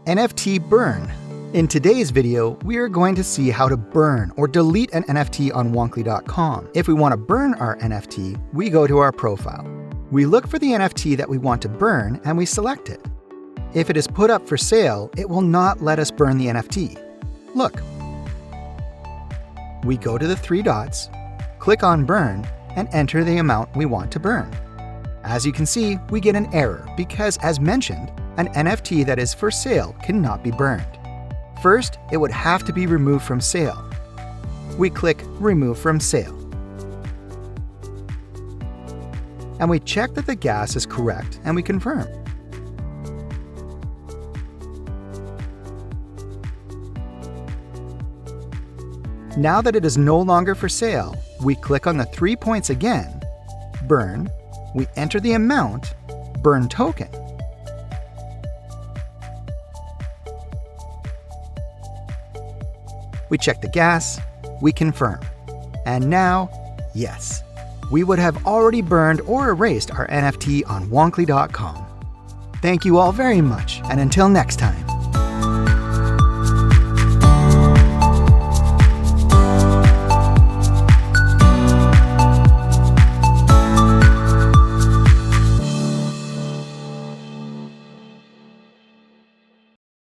NFT burn. In today's video, we are going to see how to burn or delete an NFT on Woonkly.com. If we want to burn our NFT, we go to our profile. We look for the NFT that we want to burn and we select it. If it is put up for sale, it will not let us burn the NFT. Look. We go to the three dots, click on Burn, and enter the amount we want to burn. As you can see, we get an error because, as mentioned, an NFT that is for sale cannot be burned. First, it would have to be removed from sale. We click Remove from Sale. And we check that the gas is correct and we confirm. Now that it is no longer for sale, we click on the 3 points again, Burn, we enter the amount, Burn Token. We check the gas, we confirm. And now, yes, we would have already burned or erased our NFT on Woonkly.com. Thank you all very much, and until next time.